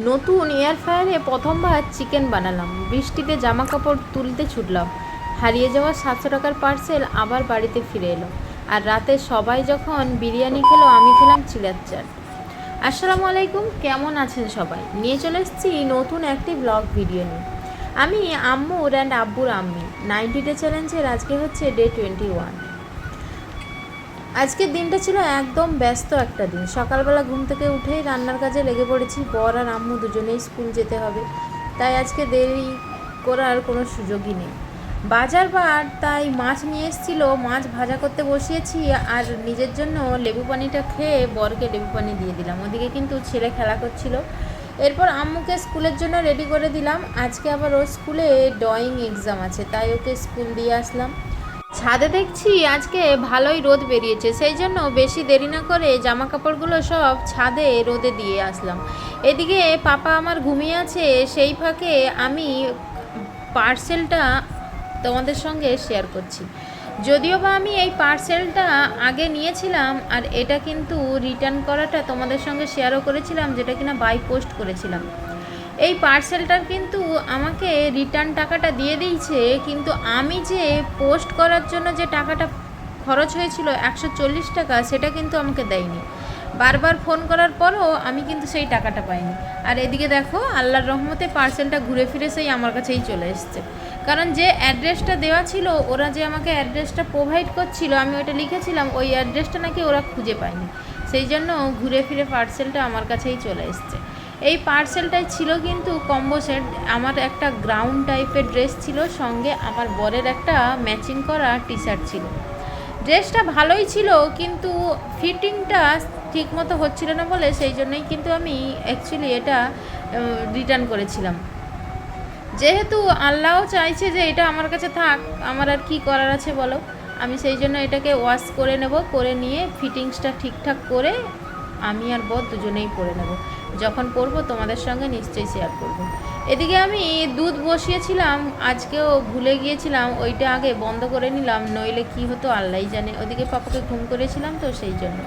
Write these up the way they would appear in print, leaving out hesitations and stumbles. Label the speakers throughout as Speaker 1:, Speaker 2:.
Speaker 1: নতুন এয়ার ফ্রায়ারে প্রথমবার চিকেন বানালাম, বৃষ্টিতে জামা কাপড় তুলতে ছুটলাম, হারিয়ে যাওয়া 700 টাকার পার্সেল আবার বাড়িতে ফিরে এলো। আর রাতে সবাই যখন বিরিয়ানি খেলো, আমি খেলাম চিড়ার চাট। আসসালামু আলাইকুম, কেমন আছেন সবাই? নিয়ে চলে এসেছি নতুন একটি ব্লগ ভিডিও নিয়ে। আমি আম্মুর অ্যান্ড আব্বুর আম্মি 90 ডে চ্যালেঞ্জের আজকে হচ্ছে ডে 21। আজকের দিনটা ছিল একদম ব্যস্ত একটা দিন। সকালবেলা ঘুম থেকে উঠেই রান্নার কাজে লেগে পড়েছি। বর আর আম্মু দুজনেই স্কুল যেতে হবে, তাই আজকে দেরি করার কোনো সুযোগই নেই। বাজার বার, তাই মাছ নিয়ে এসেছিলো, মাছ ভাজা করতে বসিয়েছি। আর নিজের জন্য লেবু পানিটা খেয়ে বরকে লেবু পানি দিয়ে দিলাম। ওদিকে কিন্তু ছেলে খেলা করছিল। এরপর আম্মুকে স্কুলের জন্য রেডি করে দিলাম। আজকে আবার ওর স্কুলে ড্রয়িং এক্সাম আছে, তাই ওকে স্কুল দিয়ে আসলাম। ছাদে দেখছি আজকে ভালোই রোদ বেরিয়েছে, সেই জন্য বেশি দেরি না করে জামা কাপড়গুলো সব ছাদে রোদে দিয়ে আসলাম। এদিকে পাপা আমার ঘুমিয়ে আছে, সেই ফাঁকে আমি পার্সেলটা তোমাদের সঙ্গে শেয়ার করছি। যদিও বা আমি এই পার্সেলটা আগে নিয়েছিলাম, আর এটা কিন্তু রিটার্ন করাটা তোমাদের সঙ্গে শেয়ারও করেছিলাম, যেটা কিনা বাই পোস্ট করেছিলাম। এই পার্সেলটার কিন্তু আমাকে রিটার্ন টাকাটা দিয়ে দিয়েছে, কিন্তু আমি যে পোস্ট করার জন্য যে টাকাটা খরচ হয়েছিল 140 টাকা, সেটা কিন্তু আমাকে দেয়নি। বারবার ফোন করার পরও আমি কিন্তু সেই টাকাটা পাইনি। আর এদিকে দেখো, আল্লাহর রহমতে পার্সেলটা ঘুরে ফিরে সেই আমার কাছেই চলে এসছে। কারণ যে অ্যাড্রেসটা দেওয়া ছিল, ওরা যে আমাকে অ্যাড্রেসটা প্রোভাইড করছিল, আমি ওটা লিখেছিলাম, ওই অ্যাড্রেসটা নাকি ওরা খুঁজে পায়নি। সেই জন্য ঘুরে ফিরে পার্সেলটা আমার কাছেই চলে এসছে। এই পার্সেলটাই ছিল কিন্তু কম্বো সেট। আমার একটা গ্রাউন্ড টাইপের ড্রেস ছিল, সঙ্গে আমার বরের একটা ম্যাচিং করা টি শার্ট ছিল। ড্রেসটা ভালোই ছিল, কিন্তু ফিটিংটা ঠিকমতো হচ্ছিল না বলে সেই জন্যই কিন্তু আমি অ্যাকচুয়ালি এটা রিটার্ন করেছিলাম। যেহেতু আল্লাহও চাইছে যে এটা আমার কাছে থাক, আমার আর কি করার আছে বলো। আমি সেই জন্য এটাকে ওয়াশ করে নেব, করে নিয়ে ফিটিংসটা ঠিকঠাক করে আমি আর বর দুজনেই পরে নেব। যখন পরবো তোমাদের সঙ্গে নিশ্চয়ই শেয়ার করব। এদিকে আমি দুধ বসিয়েছিলাম, আজকেও ভুলে গিয়েছিলাম, ওইটা আগে বন্ধ করে নিলাম, নইলে কি হতো আল্লাহই জানে। ওদিকে পাপাকে ঘুম করেছিলাম তো সেই জন্য।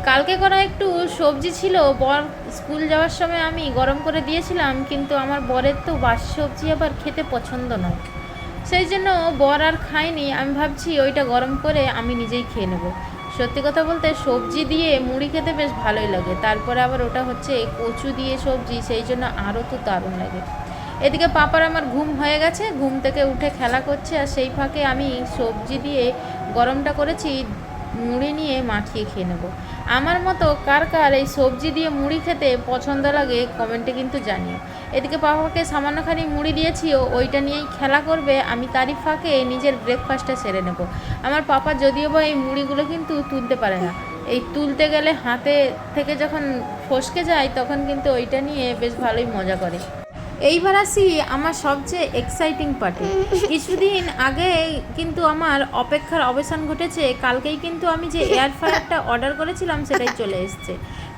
Speaker 1: কালকে করা একটু সবজি ছিল, বর স্কুল যাওয়ার সময় আমি গরম করে দিয়েছিলাম, কিন্তু আমার বরের তো বাসি সবজি আবার খেতে পছন্দ নয়, সেই জন্য বর আর খায়নি। আমি ভাবছি ওইটা গরম করে আমি নিজেই খেয়ে নেব। সত্যি কথা বলতে সবজি দিয়ে মুড়ি খেতে বেশ ভালোই লাগে, তারপরে আবার ওটা হচ্ছে কচু দিয়ে সবজি, সেই জন্য আরও তো দারুণ লাগে। এদিকে পাপার আমার ঘুম হয়ে গেছে, ঘুম থেকে উঠে খেলা করছে, আর সেই ফাঁকে আমি সবজি দিয়ে গরমটা করেছি, মুড়ি নিয়ে মাখিয়ে খেয়ে নেব। আমার মতো কার কার এই সবজি দিয়ে মুড়ি খেতে পছন্দ লাগে কমেন্টে কিন্তু জানিও। এদিকে পাপাকে সামান্যখানি মুড়ি দিয়েছি, ওইটা নিয়েই খেলা করবে, আমি তারই ফাঁকে নিজের ব্রেকফাস্টটা সেরে নেব। আমার পাপা যদিও বা এই মুড়িগুলো কিন্তু তুলতে পারে না, এই তুলতে গেলে হাতে থেকে যখন ফসকে যায় তখন কিন্তু ওইটা নিয়ে বেশ ভালোই মজা করে। এইবার আসি আমার সবচেয়ে এক্সাইটিং পার্টি। কিছুদিন আগে কিন্তু আমার অপেক্ষার অবসান ঘটেছে। কালকেই কিন্তু আমি যে এয়ার ফ্রায়ারটা অর্ডার করেছিলাম সেটাই চলে এসছে।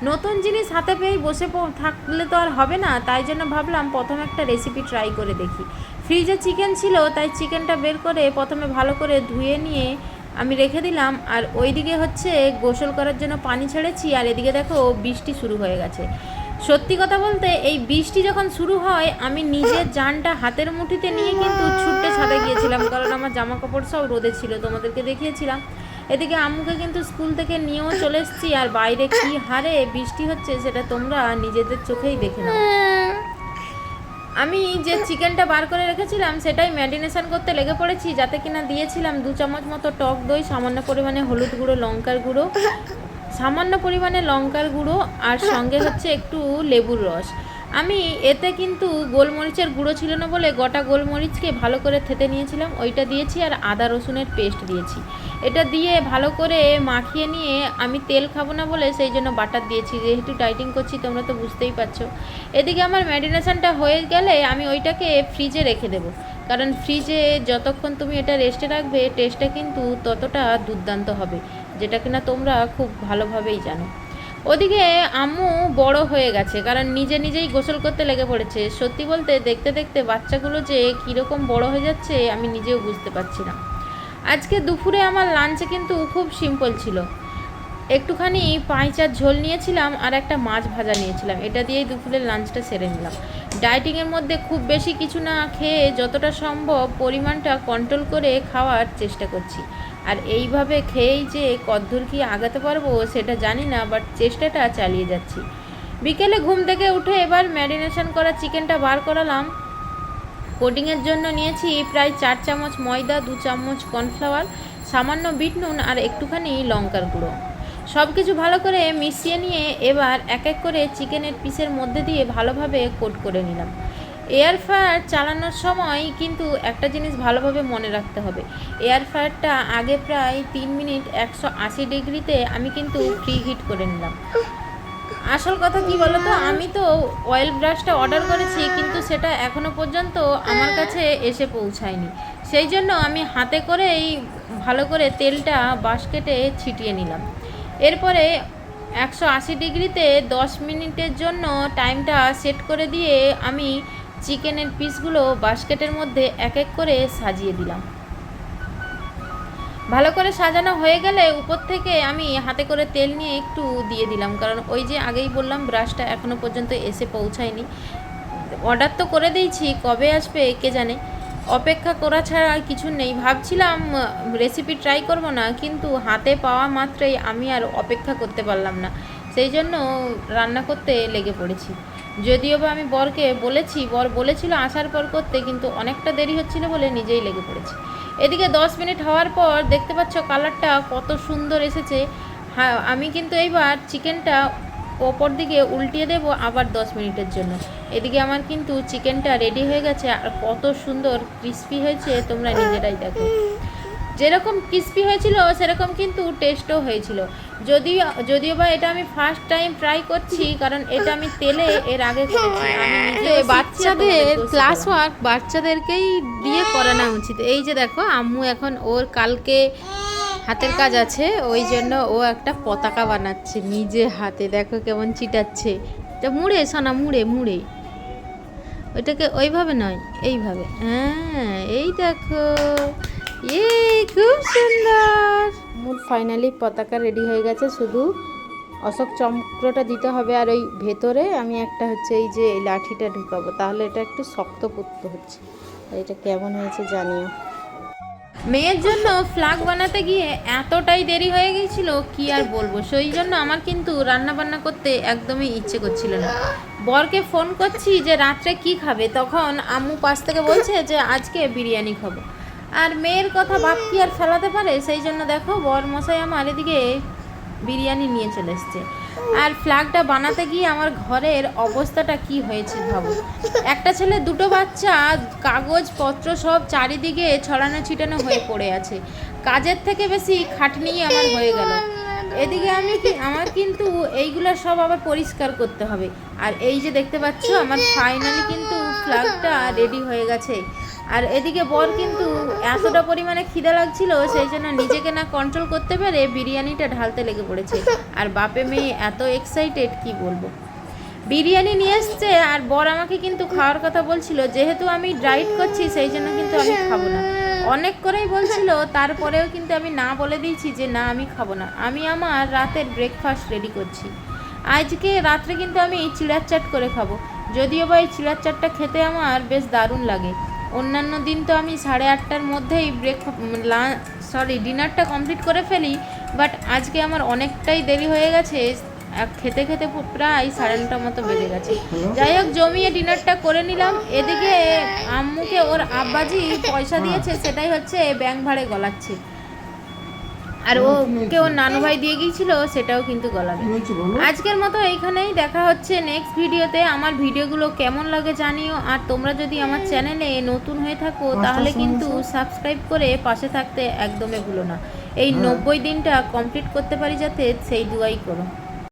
Speaker 1: নতুন জিনিস হাতে পেয়েই বসে থাকলে তো আর হবে না, তাই জন্য ভাবলাম প্রথমে একটা রেসিপি ট্রাই করে দেখি। ফ্রিজে চিকেন ছিল, তাই চিকেনটা বের করে প্রথমে ভালো করে ধুয়ে নিয়ে আমি রেখে দিলাম। আর ওইদিকে হচ্ছে গোসল করার জন্য পানি ছেড়েছি, আর এদিকে দেখো বৃষ্টি শুরু হয়ে গেছে। সত্যি কথা বলতে এই বৃষ্টি যখন শুরু হয়, আমি নিজের জানটা হাতের মুঠিতে নিয়ে কিন্তু ছুটতে ছাদে গিয়েছিলাম, কারণ আমার জামা কাপড় সব রোদে ছিল, তোমাদেরকে দেখিয়েছিলাম। এদিকে আম্মুকে কিন্তু স্কুল থেকে নিয়েও চলে এসেছি, আর বাইরে কি হারে বৃষ্টি হচ্ছে সেটা তোমরা নিজেদের চোখেই দেখে নাও। আমি যে চিকেনটা বার করে রেখেছিলাম সেটাই ম্যারিনেশন করতে লেগে পড়েছি, যাতে কিনা দিয়েছিলাম 2 চামচ মতো টক দই, সামান্য পরিমাণে হলুদ গুঁড়ো, লঙ্কার গুঁড়ো, সামান্য পরিমাণে লঙ্কার গুঁড়ো, আর সঙ্গে হচ্ছে একটু লেবুর রস। আমি এতে কিন্তু গোলমরিচের গুঁড়ো ছিল না বলে গোটা গোলমরিচকে ভালো করে থেতে নিয়েছিলাম, ওইটা দিয়েছি, আর আদা রসুনের পেস্ট দিয়েছি। এটা দিয়ে ভালো করে মাখিয়ে নিয়ে, আমি তেল খাবো না বলে সেই জন্য বাটার দিয়েছি, যেহেতু ডাইটিং করছি তোমরা তো বুঝতেই পারছো। এদিকে আমার ম্যারিনেশনটা হয়ে গেলে আমি ওইটাকে ফ্রিজে রেখে দেবো, কারণ ফ্রিজে যতক্ষণ তুমি এটা রেস্টে রাখবে টেস্টটা কিন্তু ততটা দুর্দান্ত হবে, যেটা কিনা তোমরা খুব ভালোভাবেই জানো। ওদিকে আম্মু বড় হয়ে গেছে, কারণ নিজে নিজেই গোসল করতে লেগে পড়েছে। সত্যি বলতে দেখতে দেখতে বাচ্চাগুলো যে কীরকম বড় হয়ে যাচ্ছে আমি নিজেও বুঝতে পারছি না। আজকে দুপুরে আমার লাঞ্চে কিন্তু খুব সিম্পল ছিল। একটুখানি পাঁইচার ঝোল নিয়েছিলাম আর একটা মাছ ভাজা নিয়েছিলাম, এটা দিয়েই দুপুরের লাঞ্চটা সেরে নিলাম। ডায়েটিংয়ের মধ্যে খুব বেশি কিছু না খেয়ে যতটা সম্ভব পরিমাণটা কন্ট্রোল করে খাওয়ার চেষ্টা করছি। আর এইভাবে খেয়েই যে কতদূর কি আগাতে পারবো সেটা জানি না, বাট চেষ্টাটা চালিয়ে যাচ্ছি। বিকেলে ঘুম থেকে উঠে এবার ম্যারিনেশন করা চিকেনটা বার করালাম। কোটিংয়ের জন্য নিয়েছি প্রায় 4 চামচ ময়দা, 2 চামচ কর্নফ্লাওয়ার, সামান্য বিট নুন আর একটুখানি লঙ্কার গুঁড়ো। সব কিছু ভালো করে মিশিয়ে নিয়ে এবার এক এক করে চিকেনের পিসের মধ্যে দিয়ে ভালোভাবে কোট করে নিলাম। এয়ার ফ্রায়ার চালানোর সময় কিন্তু একটা জিনিস ভালোভাবে মনে রাখতে হবে, এয়ার ফ্রায়ারটা আগে প্রায় 3 মিনিট 180 ডিগ্রিতে আমি কিন্তু প্রি হিট করে নিলাম। আসল কথা কি বলো তো, আমি তো অয়েল ব্রাশটা অর্ডার করেছি কিন্তু সেটা এখনও পর্যন্ত আমার কাছে এসে পৌঁছায়নি। সেই জন্য আমি হাতে করেই ভালো করে তেলটা বাস্কেটে ছিটিয়ে নিলাম। এরপরে 180 ডিগ্রিতে 10 মিনিটের জন্য টাইমটা সেট করে দিয়ে আমি চিকেনের পিসগুলো বাস্কেটের মধ্যে এক এক করে সাজিয়ে দিলাম। ভালো করে সাজানো হয়ে গেলে উপর থেকে আমি হাতে করে তেল নিয়ে একটু দিয়ে দিলাম, কারণ ওই যে আগেই বললাম ব্রাশটা এখনও পর্যন্ত এসে পৌঁছায়নি। অর্ডার তো করে দিয়েছি, কবে আসবে কে জানে। অপেক্ষা করা ছাড়া আর কিছু নেই। ভাবছিলাম রেসিপি ট্রাই করব না, কিন্তু হাতে পাওয়া মাত্রই আমি আর অপেক্ষা করতে পারলাম না, সেই জন্য রান্না করতে লেগে পড়েছি। যদিও বা আমি বরকে বলেছি, বর বলেছিল আসার পর করতে, কিন্তু অনেকটা দেরি হচ্ছিল বলে নিজেই লেগে পড়েছি। এদিকে 10 মিনিট হওয়ার পর দেখতে পাচ্ছ কালারটা কত সুন্দর এসেছে। হ্যাঁ, আমি কিন্তু এইবার চিকেনটা ওপর দিকে উল্টিয়ে দেব আবার 10 মিনিটের জন্য। এদিকে আমার কিন্তু চিকেনটা রেডি হয়ে গেছে আর কত সুন্দর ক্রিস্পি হয়েছে, তোমরা নিজেরাই দেখো। যেরকম ক্রিস্পি হয়েছিল সেরকম কিন্তু টেস্টও হয়েছিল। যদিও বা এটা আমি ফার্স্ট টাইম ট্রাই করছি, কারণ এটা আমি তেলে এর আগে করেছি। আমি নিজে বাচ্চাদের ক্লাস ওয়ার্ক বাচ্চাদেরকেই দিয়ে করানো উচিত। এই যে দেখো আম্মু এখন ওর কালকে হাতের কাজ আছে, ওই জন্য ও একটা পতাকা বানাচ্ছে নিজে হাতে। দেখো কেমন চিটাচ্ছে, এটা মুড়ে সোনা, মুড়ে মুড়ে, ওইটাকে ওইভাবে নয় এইভাবে। হ্যাঁ এই দেখো, খুব সুন্দর। মোট ফাইনালি পতাকা রেডি হয়ে গেছে, শুধু অশোক চক্রটা দিতে হবে। আর ওই ভেতরে আমি একটা হচ্ছে এই যে এই লাঠিটা ঢুকাবো, তাহলে এটা একটু শক্তপোক্ত হচ্ছে। এটা কেমন হয়েছে জানিও। মেয়ের জন্য ফ্ল্যাগ বানাতে গিয়ে এতটাই দেরি হয়ে গিয়েছিল কি আর বলবো। সেই জন্য আমার কিন্তু রান্না বান্না করতে একদমই ইচ্ছে করছিল না। বরকে ফোন করছি যে রাত্রে কি খাবে, তখন আম্মু পাশ থেকে বলছে যে আজকে বিরিয়ানি খাবো। আর মেয়ের কথা ভাব কি আর ফেলাতে পারে, সেই জন্য দেখো বর মশাই আমার এদিকে বিরিয়ানি নিয়ে চলে এসছে। আর ফ্ল্যাগটা বানাতে গিয়ে আমার ঘরের অবস্থাটা কি হয়েছে ভাবো। একটা ছেলে, দুটো বাচ্চা, কাগজপত্র সব চারিদিকে ছড়ানো ছিটানো হয়ে পড়ে আছে। কাজের থেকে বেশি খাটনি আমার হয়ে গেল। এদিকে আমার কিন্তু এইগুলো সব আবার পরিষ্কার করতে হবে। আর এই যে দেখতে পাচ্ছ আমার ফাইনালি কিন্তু ফ্ল্যাগটা রেডি হয়ে গেছে। আর এদিকে বর কিন্তু এতটা পরিমাণে খিদে লাগছিল, সেই জন্য নিজেকে না কন্ট্রোল করতে পেরে বিরিয়ানিটা ঢালতে লেগে পড়েছে। আর বাপে মেয়ে এত এক্সাইটেড কি বলবো। বিরিয়ানি নিয়ে এসছে আর বর আমাকে কিন্তু খাওয়ার কথা বলছিল, যেহেতু আমি ডায়েট করছি সেই জন্য কিন্তু আমি খাবো না। অনেক করেই বলছিল, তারপরেও কিন্তু আমি না বলে দিয়েছি যে না আমি খাবো না। আমি আমার রাতের ব্রেকফাস্ট রেডি করছি। আজকে রাত্রে কিন্তু আমি চিড়ার চাট করে খাবো। যদিও বা এই চিড়ার চাটটা খেতে আমার বেশ দারুণ লাগে। অন্যান্য দিন তো আমি 8:30টার মধ্যেই ডিনারটা কমপ্লিট করে ফেলি, বাট আজকে আমার অনেকটাই দেরি হয়ে গেছে। খেতে খেতে প্রায় 9:30 মতো বেজে গেছে। যাই হোক, জমিয়ে ডিনারটা করে নিলাম। এদিকে আম্মুকে ওর আব্বাজি পয়সা দিয়েছে, সেটাই হচ্ছে ব্যাংক ভাড়ে গলাচ্ছে। আর ওকে ওর নানু ভাই দিয়ে গিয়েছিল, সেটাও কিন্তু গলাবে। আজকের মতো এইখানেই, দেখা হচ্ছে নেক্সট ভিডিওতে। আমার ভিডিওগুলো কেমন লাগে জানিও। আর তোমরা যদি আমার চ্যানেলে নতুন হয়ে থাকো তাহলে কিন্তু সাবস্ক্রাইব করে পাশে থাকতে একদমই ভুলো না। এই 90 দিনটা কমপ্লিট করতে পারি যাতে, সেই দুয়াই করো।